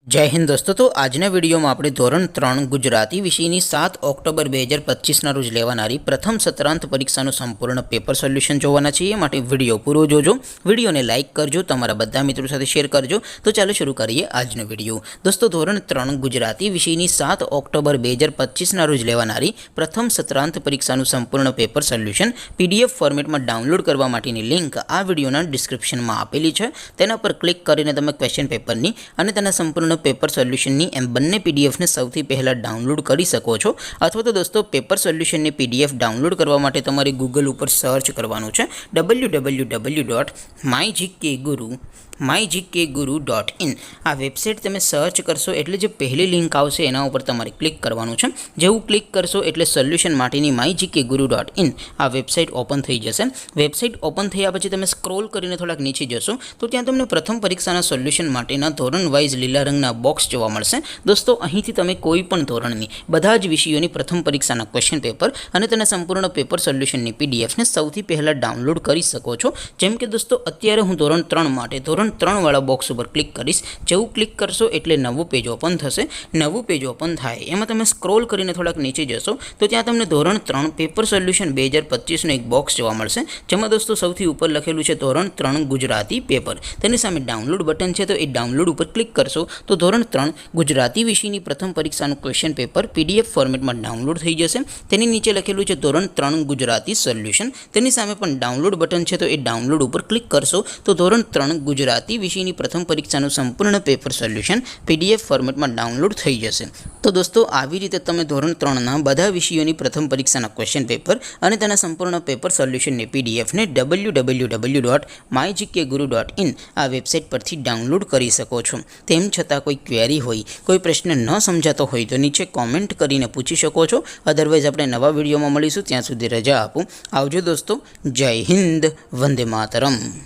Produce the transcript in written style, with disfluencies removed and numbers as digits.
जय हिंद दोस्तों। तो आजना वीडियो में આપણે ધોરણ 3 ગુજરાતી વિષયની 7 ઓક્ટોબર 2025 ના રોજ લેવાનારી પ્રથમ સત્રાંત પરીક્ષાનું સંપૂર્ણ પેપર સોલ્યુશન જોવાના છીએ। માટે વિડિયો પૂરો જોજો, વિડિયોને લાઈક કરજો, તમારા બધા મિત્રો સાથે શેર કરજો। તો ચાલો શરૂ કરીએ આજનો વિડિયો। દોસ્તો ધોરણ 3 ગુજરાતી વિષયની 7 ઓક્ટોબર 2025 ના રોજ લેવાનારી પ્રથમ સત્રાંત પરીક્ષાનું સંપૂર્ણ પેપર સોલ્યુશન PDF ફોર્મેટમાં ડાઉનલોડ કરવા માટેની લિંક આ વિડિયોના ડિસ્ક્રિપ્શનમાં આપેલી છે। તેના પર ક્લિક કરીને તમે ક્વેશ્ચન પેપરની અને તેના સંપૂર્ણ पेपर सोल्यूशन एम बने पीडीएफ ने सौथी पहला डाउनलॉड करी सको छो। अथवा तो दोस्तों पेपर सोल्यूशन ने पीडीएफ डाउनलॉड करवा माटे तमारे गूगल पर सर्च करवानुं छे www.mygkguru.in। आ वेबसाइट तमे सर्च करशो एटले जे पहली लिंक आवशे एना उपर तमारे क्लिक करवानुं छे। जेवुं क्लिक करशो एटले सोल्यूशन माटेनी mygkguru.in आ वेबसाइट ओपन थई जशे। वेबसाइट ओपन थया पछी तमे स्क्रॉल करीने थोड़ाक नीचे जशो तो त्यां तमने प्रथम परीक्षाना सोल्यूशन माटेना धोरण वाइज लीला रंगना बॉक्स जोवा मळशे। दोस्तों અહીંથી તમે કોઈ પણ ધોરણની બધા જ વિષયોની પ્રથમ પરીક્ષાના ક્વેશ્ચન પેપર અને તેના સંપૂર્ણ પેપર સોલ્યુશનની પીડીએફ ને સૌથી પહેલા ડાઉનલોડ કરી શકો છો। જેમ કે દોસ્તો અત્યારે હું ધોરણ 3 માટે ધોરણ 3 વાળા બોક્સ ઉપર ક્લિક કરીશ। જેવું ક્લિક કરશો એટલે નવું પેજ ઓપન થશે। નવું પેજ ઓપન થાય એમાં તમે સ્ક્રોલ કરીને થોડાક નીચે જશો તો ત્યાં તમને ધોરણ 3 પેપર સોલ્યુશન 2025 નો એક બોક્સ જોવા મળશે। જેમાં દોસ્તો સૌથી ઉપર લખેલું છે ધોરણ 3 ગુજરાતી પેપર। તેની સામે ડાઉનલોડ બટન છે તો એ ડાઉનલોડ ઉપર ક્લિક કરશો तो ધોરણ 3 ગુજરાતી વિષયની પ્રથમ પરીક્ષાનું ક્વેશ્ચન પેપર PDF ફોર્મેટમાં ડાઉનલોડ થઈ જશે। તેની નીચે લખેલું છે ધોરણ 3 ગુજરાતી સોલ્યુશન। તેની સામે પણ ડાઉનલોડ બટન છે તો એ ડાઉનલોડ ઉપર ક્લિક કરશો તો ધોરણ 3 ગુજરાતી વિષયની પ્રથમ પરીક્ષાનું સંપૂર્ણ પેપર સોલ્યુશન PDF ફોર્મેટમાં ડાઉનલોડ થઈ જશે। તો દોસ્તો આવી રીતે તમે ધોરણ 3 ના બધા વિષયોની પ્રથમ પરીક્ષાના ક્વેશ્ચન પેપર અને તેના સંપૂર્ણ પેપર સોલ્યુશનની PDF ને www.mygkguru.in આ વેબસાઇટ પરથી ડાઉનલોડ કરી શકો છો। તેમ છતાં कोई क्वेरी होय, कोई प्रश्न न समझातो होय तो नीचे कॉमेंट करीने पूछी शको छो। अदरवाइज आपणे नवा विडियो में मळीशुं, त्यां सुधी रजा आपो। आवजो दोस्तों। जय हिंद, वंदे मातरम।